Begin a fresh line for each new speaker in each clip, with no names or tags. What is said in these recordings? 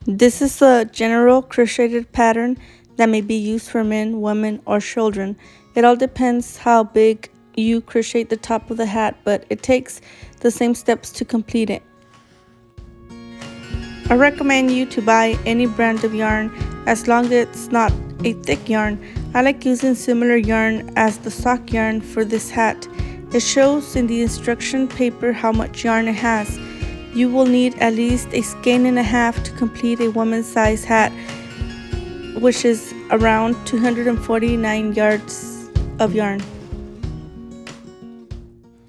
This is a general crocheted pattern that may be used for men, women, or children. It all depends how big you crochet the top of the hat, but it takes the same steps to complete it. I recommend you to buy any brand of yarn as long as it's not a thick yarn. I like using similar yarn as the sock yarn for this hat. It shows in the instruction paper how much yarn it has. You will need at least a skein and a half to complete a woman's size hat, which is around 249 yards of yarn.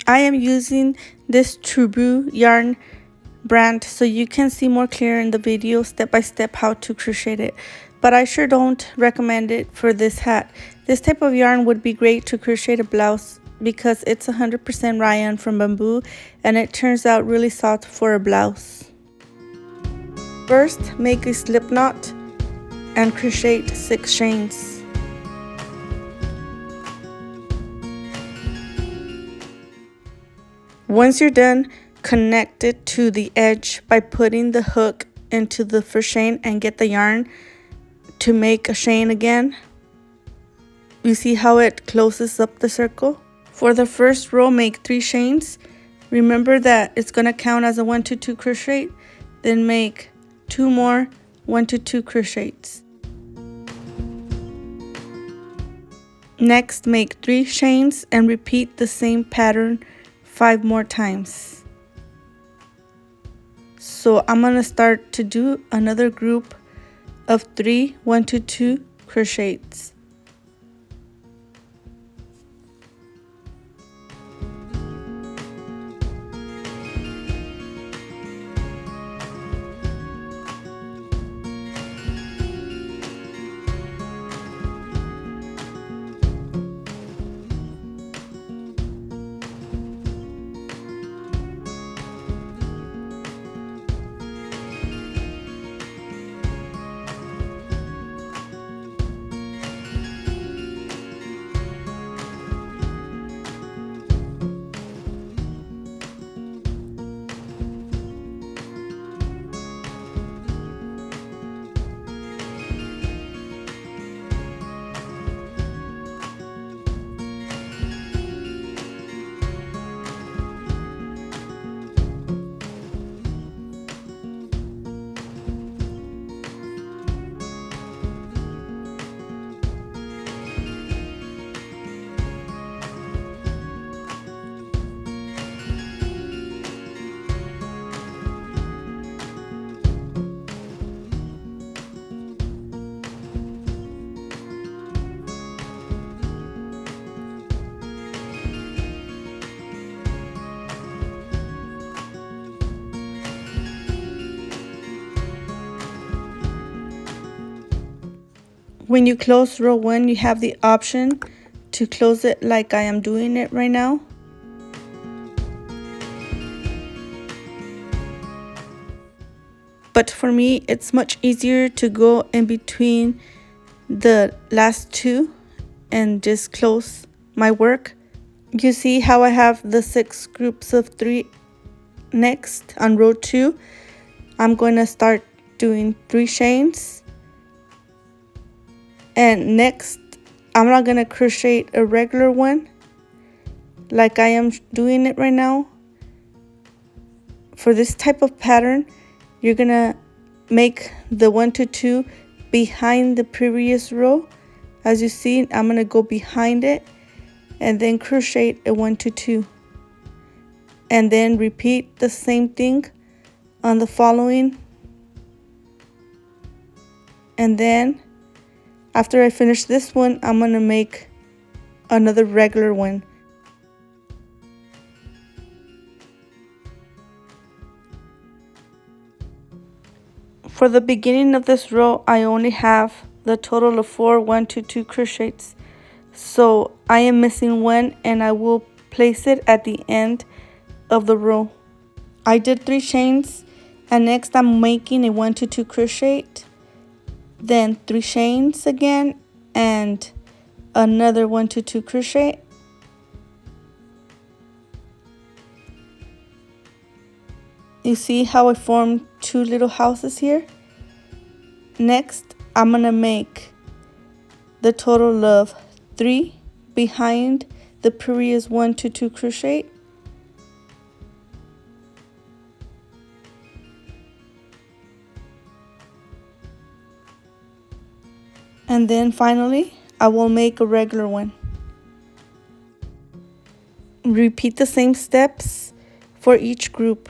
I am using this True yarn brand so you can see more clear in the video step by step how to crochet it, but I sure don't recommend it for this hat. This type of yarn would be great to crochet a blouse because it's 100% rayon from bamboo and it turns out really soft for a blouse. First, make a slip knot and crochet 6 chains. Once you're done, connect it to the edge by putting the hook into the first chain and get the yarn to make a chain again. You see how it closes up the circle? For the first row, make 3 chains. Remember that it's going to count as a 1 to 2 crochet, then make 2 more 1 to 2 crochets. Next, make 3 chains and repeat the same pattern 5 more times. So I'm going to start to do another group of 3 1 to 2 crochets. When you close row 1, you have the option to close it like I am doing it right now. But for me, it's much easier to go in between the last 2 and just close my work. You see how I have the 6 groups of 3 next on row 2. I'm going to start doing 3 chains. And next, I'm not going to crochet a regular one like I am doing it right now. For this type of pattern, you're going to make the 1 to 2 behind the previous row. As you see, I'm going to go behind it and then crochet a 1 to 2. And then repeat the same thing on the following. And then after I finish this one, I'm going to make another regular one. For the beginning of this row, I only have the total of 4 1 to 2 crochets. So I am missing one and I will place it at the end of the row. I did 3 chains and next I'm making a 1 to 2 crochet. Then 3 chains again and another 1 to 2 crochet. You see how I formed 2 little houses here? Next, I'm gonna make the total of 3 behind the previous 1 to 2 crochet, and then finally I will make a regular one. Repeat the same steps for each group.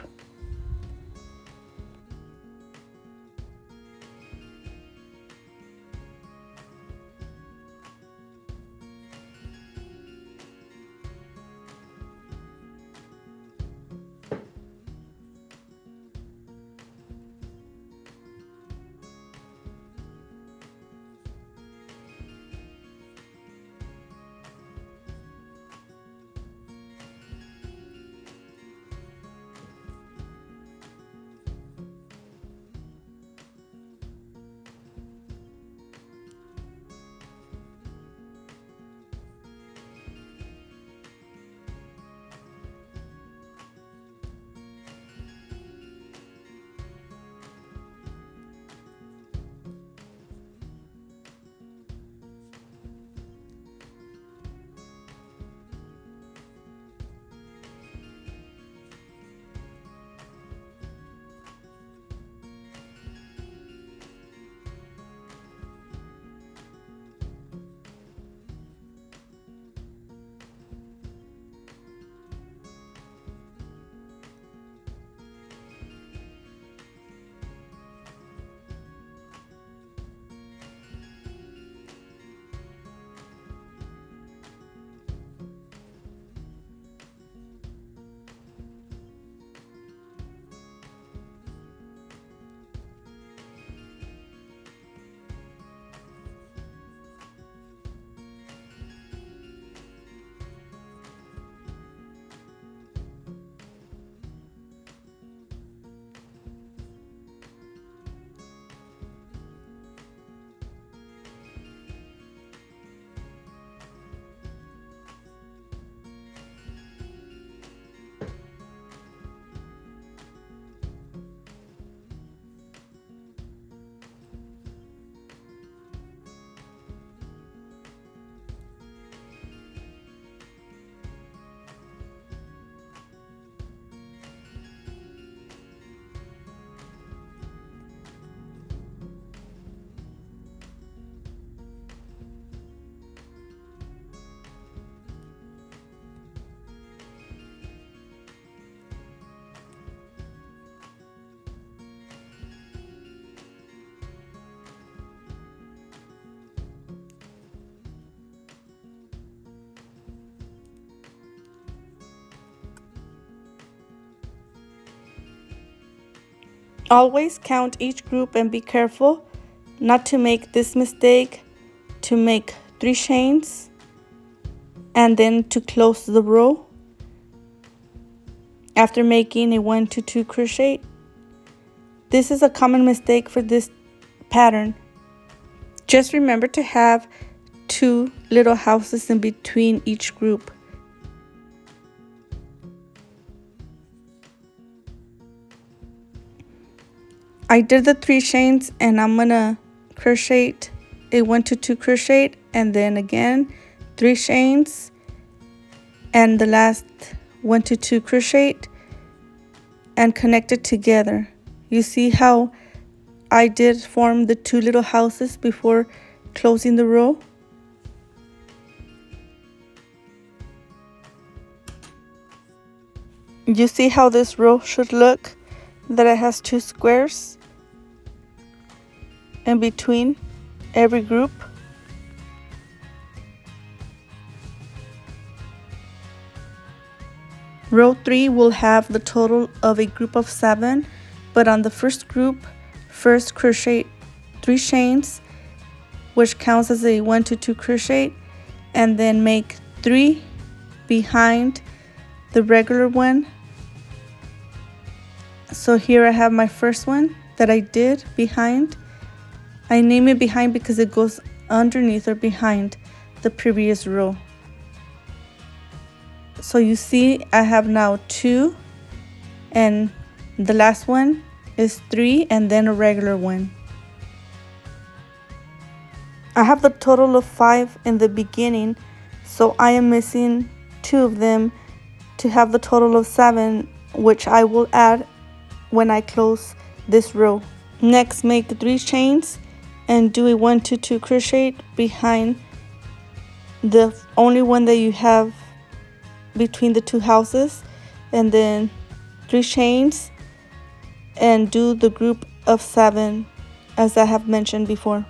Always count each group and be careful not to make this mistake, to make 3 chains and then to close the row after making a 1 to 2 crochet. This is a common mistake for this pattern. Just remember to have 2 little houses in between each group. I did the 3 chains and I'm gonna crochet a 1 to 2 crochet and then again 3 chains and the last 1 to 2 crochet and connect it together. You see how I did form the 2 little houses before closing the row? You see how this row should look, that it has 2 squares in between every group. Row 3 will have the total of a group of 7, but on the first group, first crochet 3 chains, which counts as a 1 to 2 crochet, and then make 3 behind the regular one. So here I have my first one that I did behind. I name it behind because it goes underneath or behind the previous row. So you see I have now 2 and the last one is 3 and then a regular one. I have the total of 5 in the beginning, so I am missing 2 of them to have the total of 7, which I will add when I close this row. Next, make 3 chains and do a 1 2 2 crochet behind the only one that you have between the 2 houses, and then 3 chains and do the group of 7 as I have mentioned before.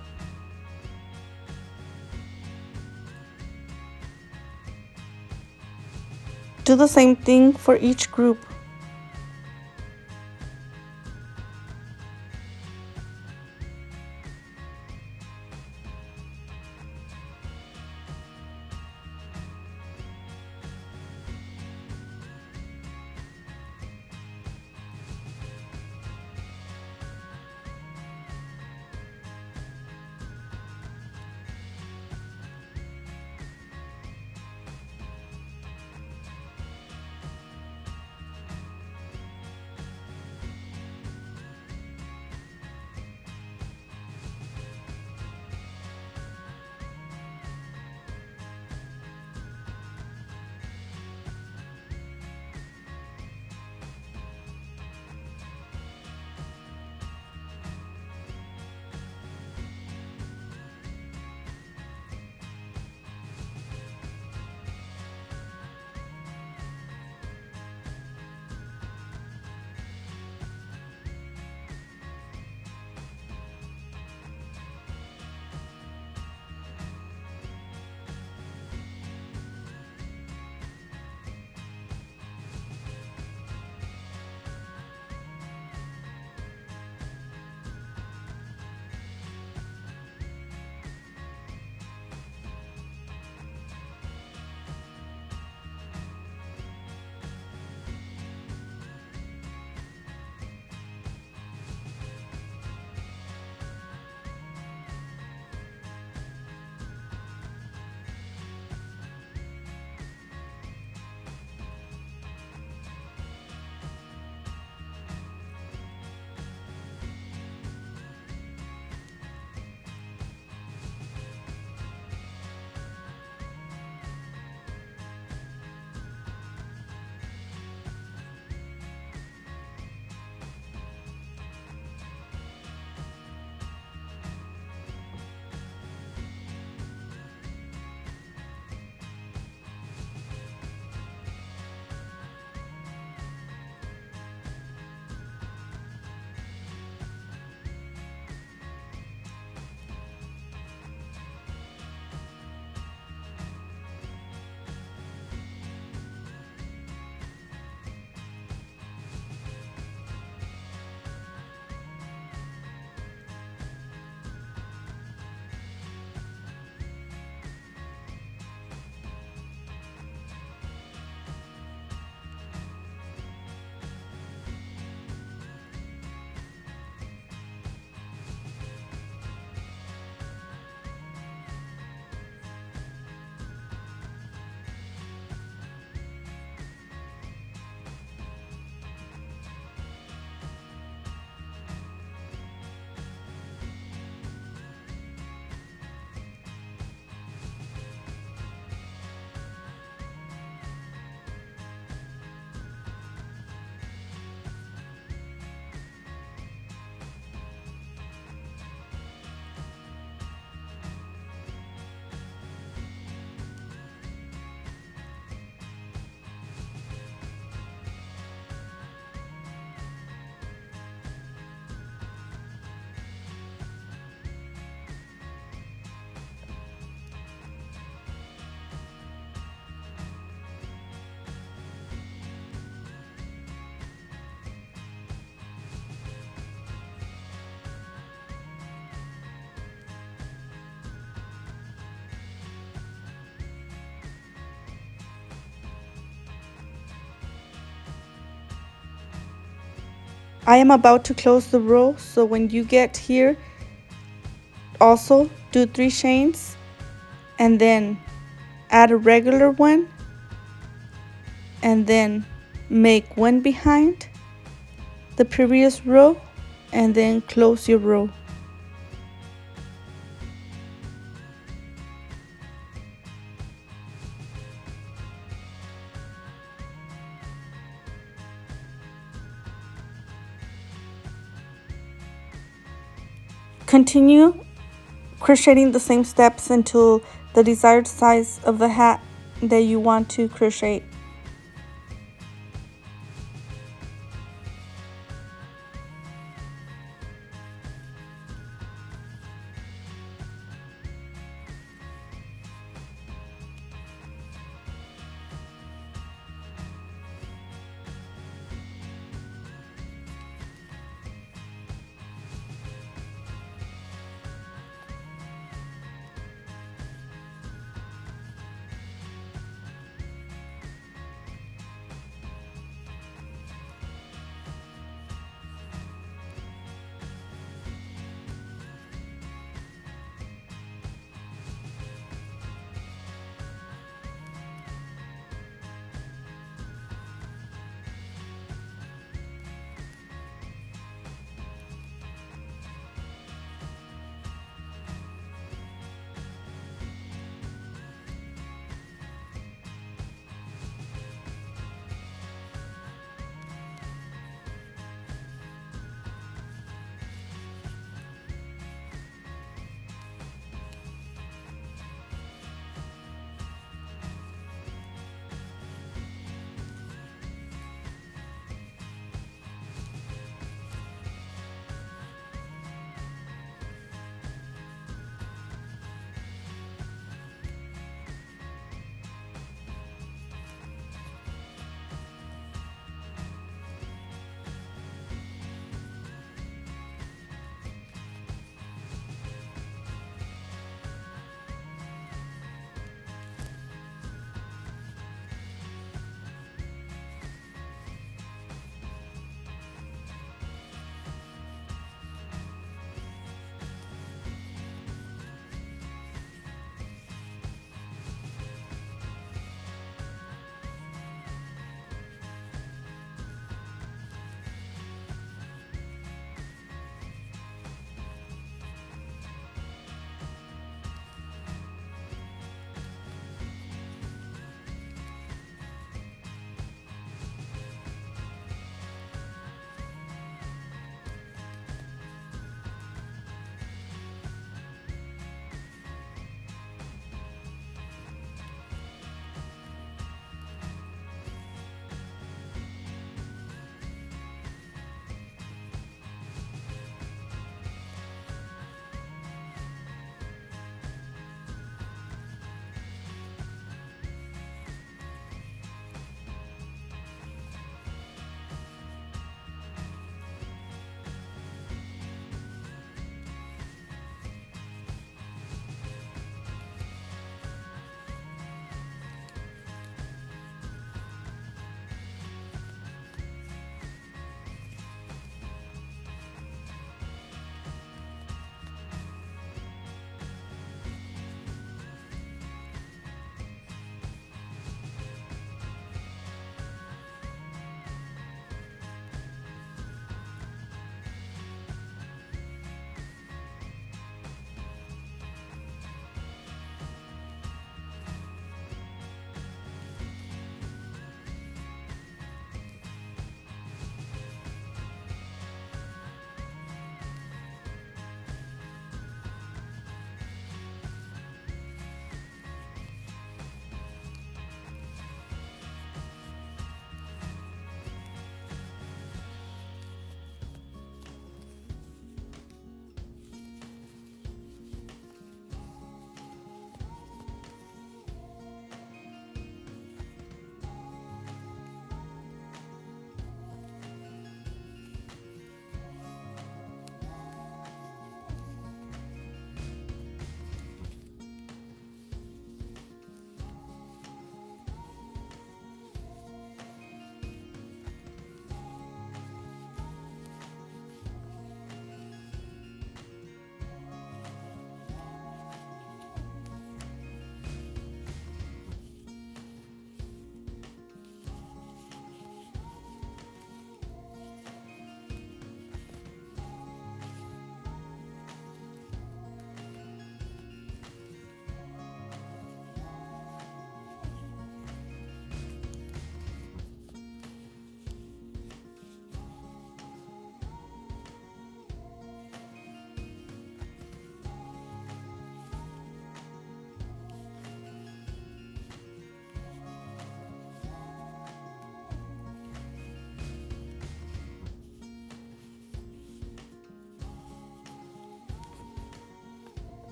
Do the same thing for each group. I am about to close the row, so when you get here, also do 3 chains and then add a regular one and then make one behind the previous row and then close your row. Continue crocheting the same steps until the desired size of the hat that you want to crochet.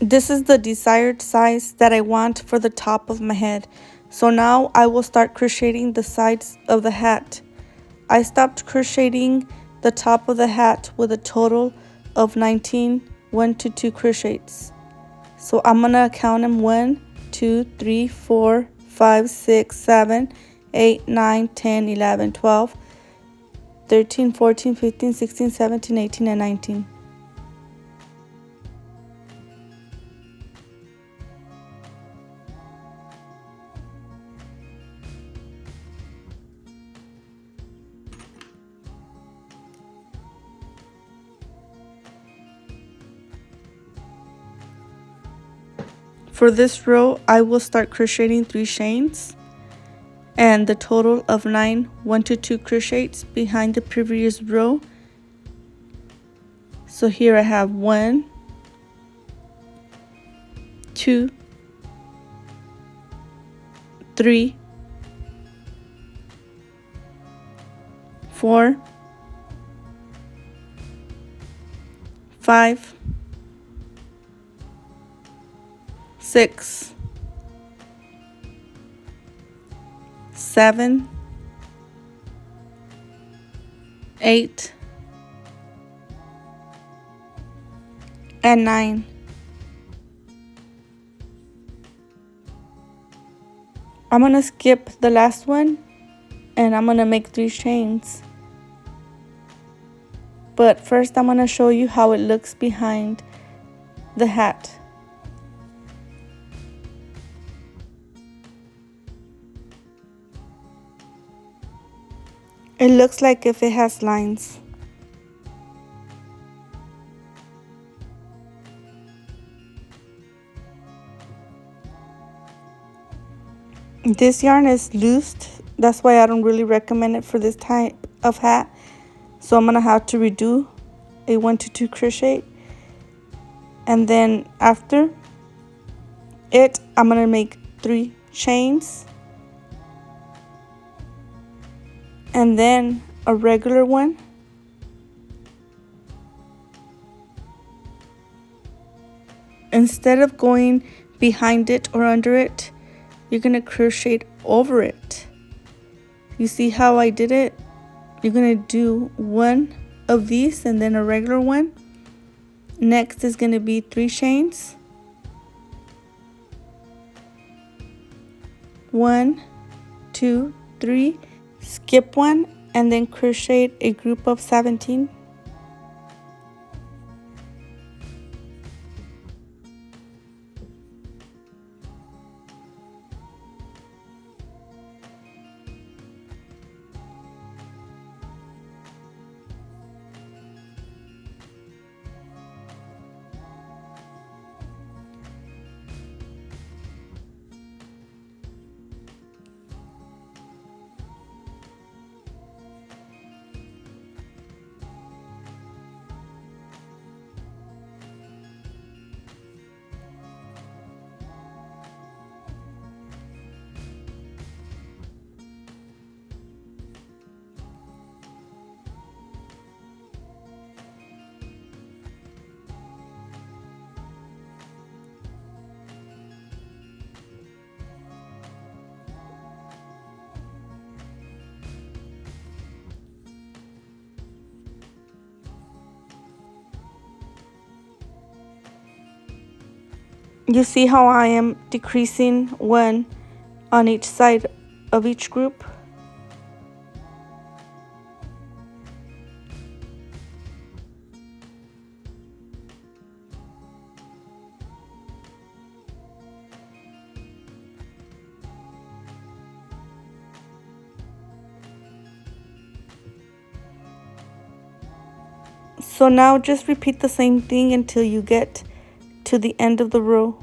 This is the desired size that I want for the top of my head. So now I will start crocheting the sides of the hat. I stopped crocheting the top of the hat with a total of 19 1 to 2 crochets. So I'm gonna count them 1 2 3 4 5 6 7 8 9 10 11 12 13 14 15 16 17 18 and 19. For this row, I will start crocheting 3 chains and the total of 9 1 to 2 crochets behind the previous row. So here I have 1 2 3 4 5 6 7 8 and 9. I'm gonna skip the last one and I'm gonna make 3 chains. But first I'm gonna show you how it looks behind the hat. It looks like if it has lines. This yarn is loosed, that's why I don't really recommend it for this type of hat. So I'm gonna have to redo a 1 to 2 crochet, and then after it I'm gonna make 3 chains and then a regular one, instead of going behind it or under it, you're gonna crochet over it. You see how I did it? You're gonna do one of these and then a regular one. Next is gonna be 3 chains, 1 2 3, skip one and then crochet a group of 17. You see how I am decreasing one on each side of each group? So now just repeat the same thing until you get to the end of the row.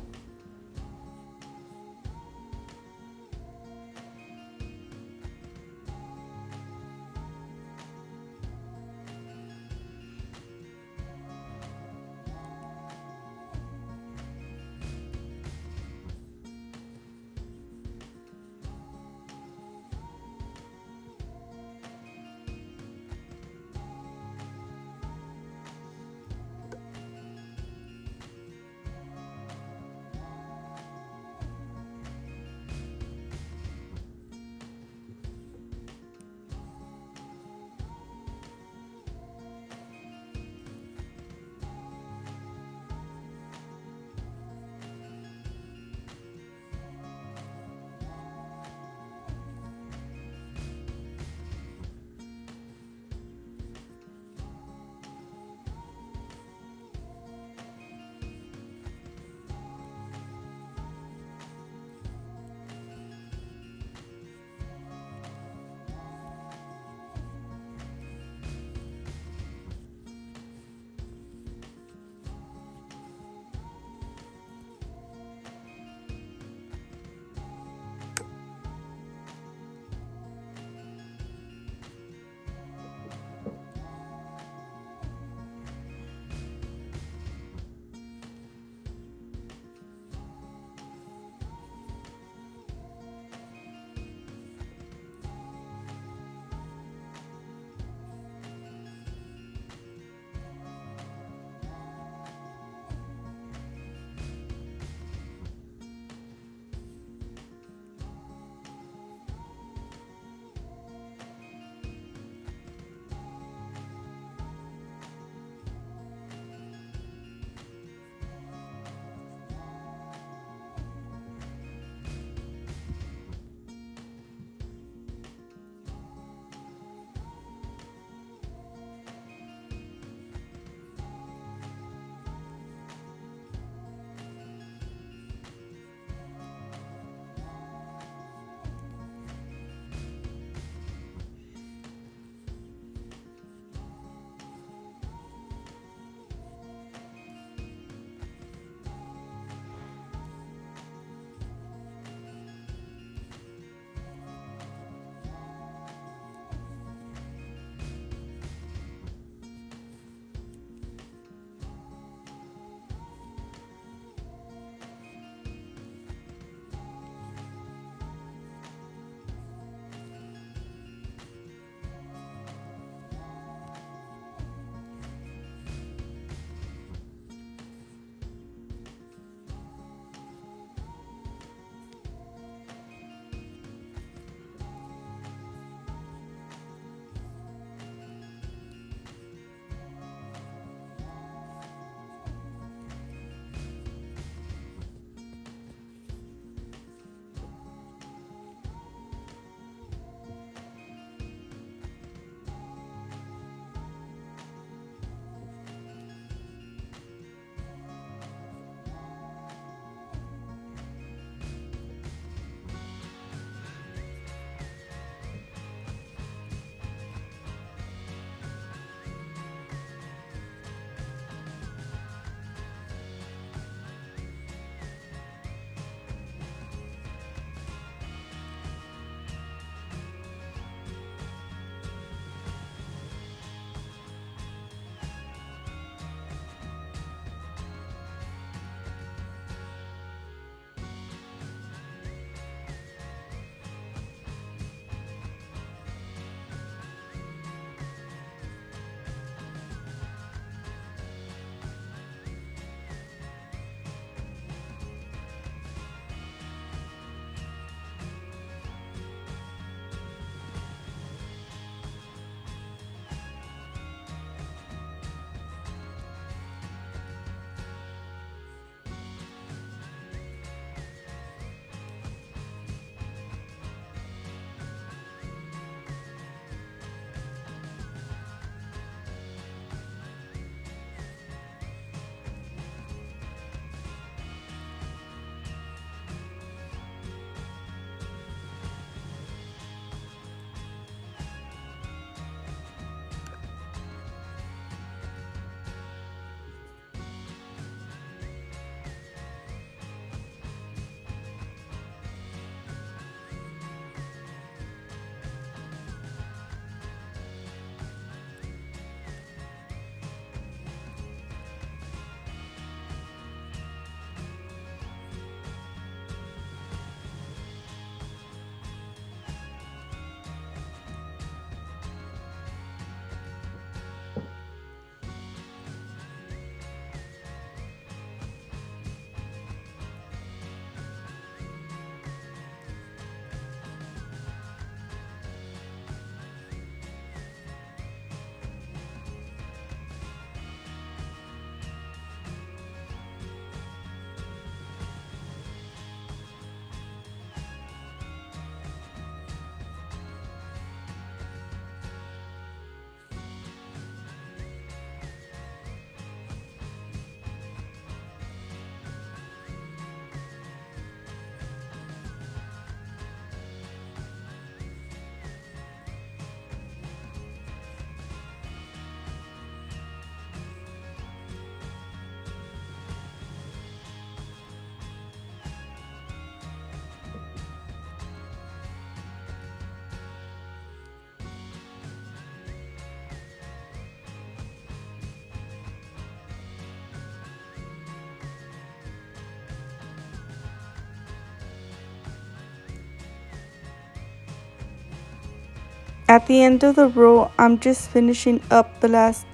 At the end of the row, I'm just finishing up the last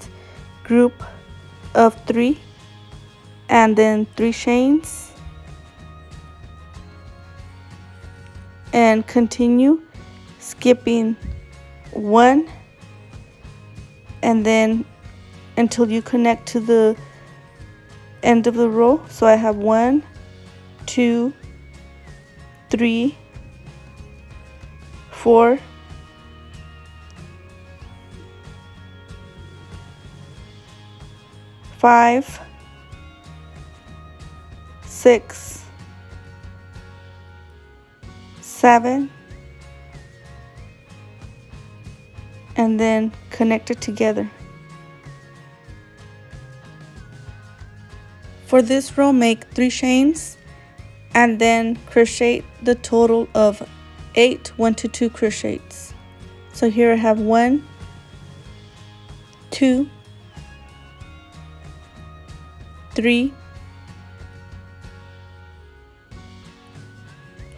group of 3 and then 3 chains and continue skipping 1 and then until you connect to the end of the row. So I have 1, 2, 3, 4, 5, 6, 7, and then connect it together. For this row, make 3 chains and then crochet the total of 8 1 to 2 crochets. So here I have 1, 2, 3,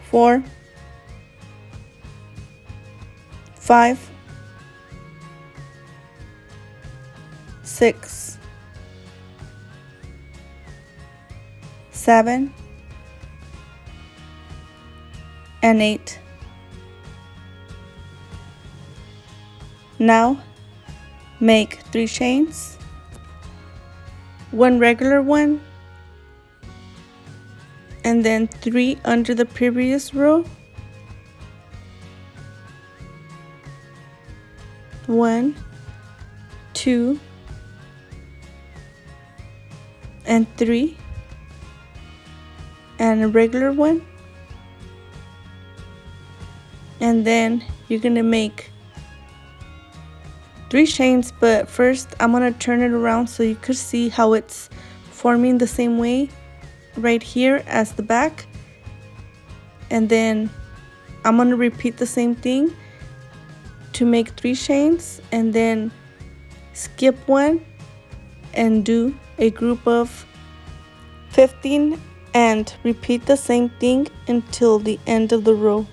4, 5, 6, 7, and 8. Now make 3 chains, 1 regular one, and then 3 under the previous row. 1, 2, and 3, and a regular one. And then you're gonna make 3 chains, but first I'm gonna turn it around so you could see how it's forming the same way right here as the back. And then I'm gonna repeat the same thing to make 3 chains and then skip 1 and do a group of 15 and repeat the same thing until the end of the row.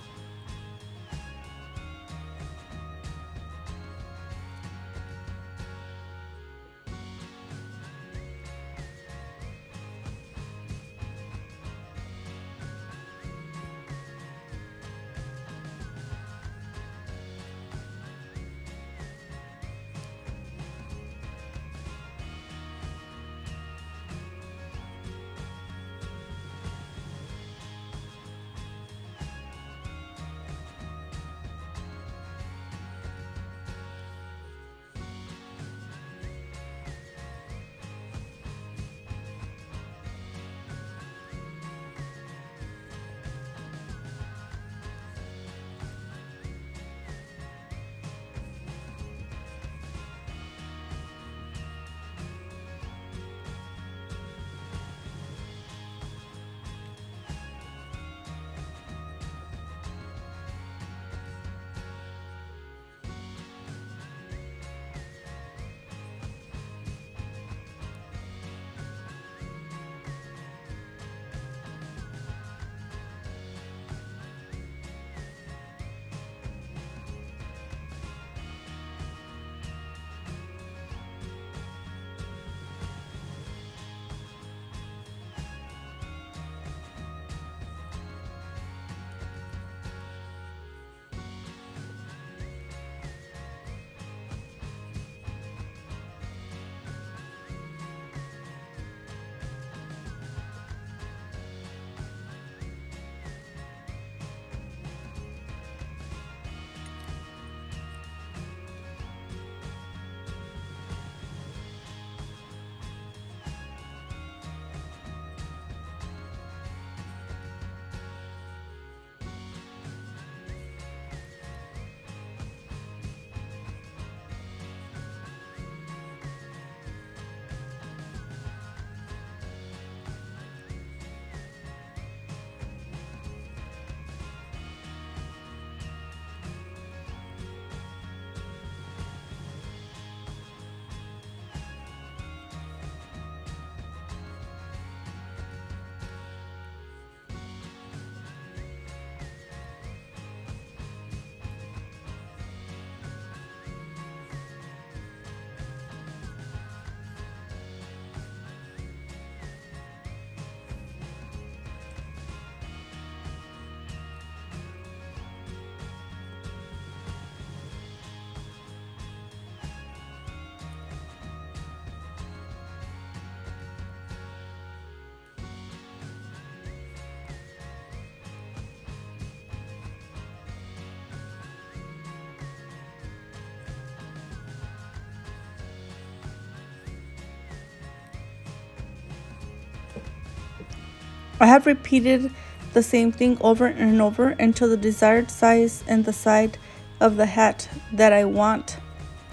I have repeated the same thing over and over until the desired size and the side of the hat that I want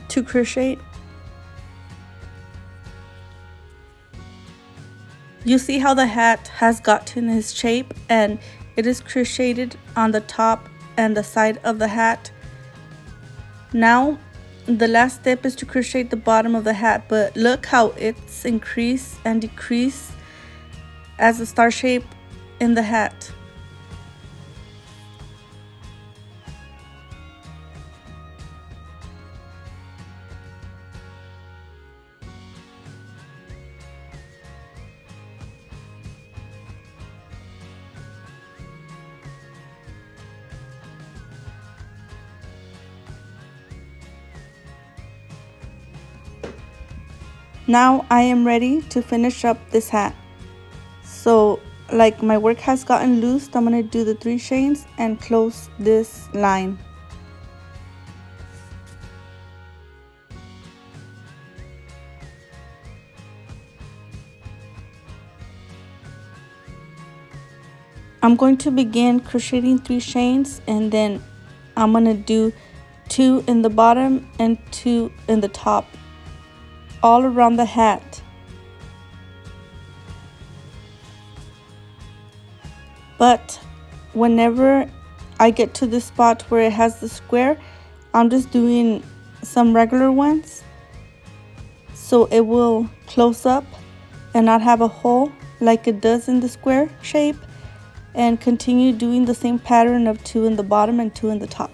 to crochet. You see how the hat has gotten its shape and it is crocheted on the top and the side of the hat. Now the last step is to crochet the bottom of the hat, but look how it's increased and decreased as a star shape in the hat. Now I am ready to finish up this hat. So like my work has gotten loose, I'm going to do the 3 chains and close this line. I'm going to begin crocheting 3 chains and then I'm going to do 2 in the bottom and 2 in the top all around the hat. But whenever I get to the spot where it has the square, I'm just doing some regular ones so it will close up and not have a hole like it does in the square shape, and continue doing the same pattern of 2 in the bottom and 2 in the top.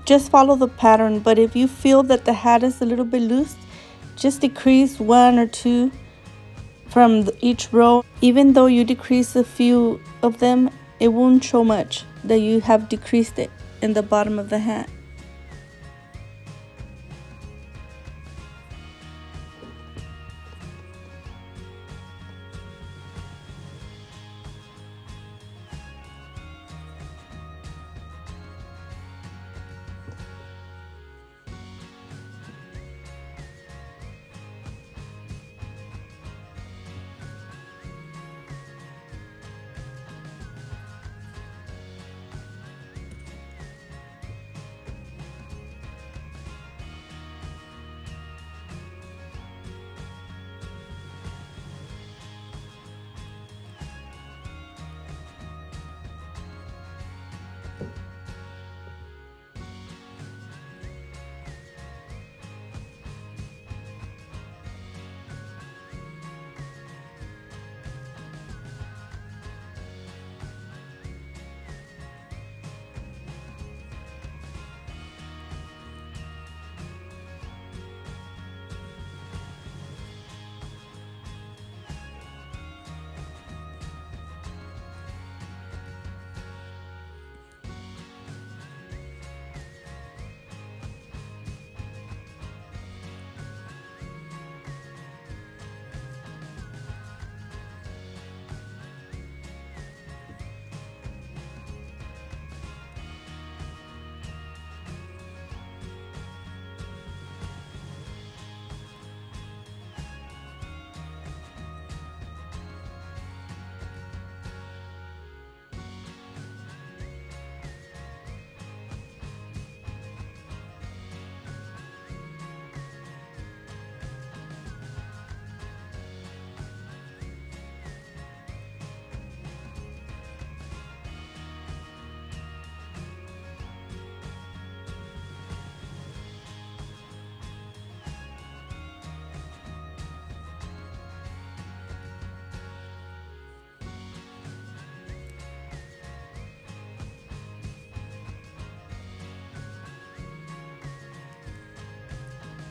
Just follow the pattern, but if you feel that the hat is a little bit loose, just decrease 1 or 2 from each row. Even though you decrease a few of them, it won't show much that you have decreased it in the bottom of the hat.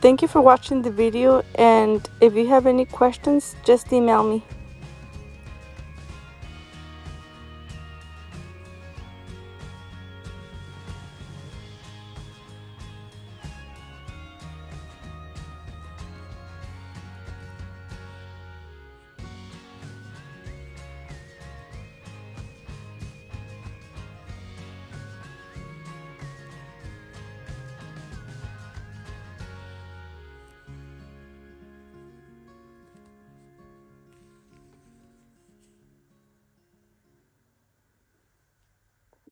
Thank you for watching the video, and if you have any questions, just email me.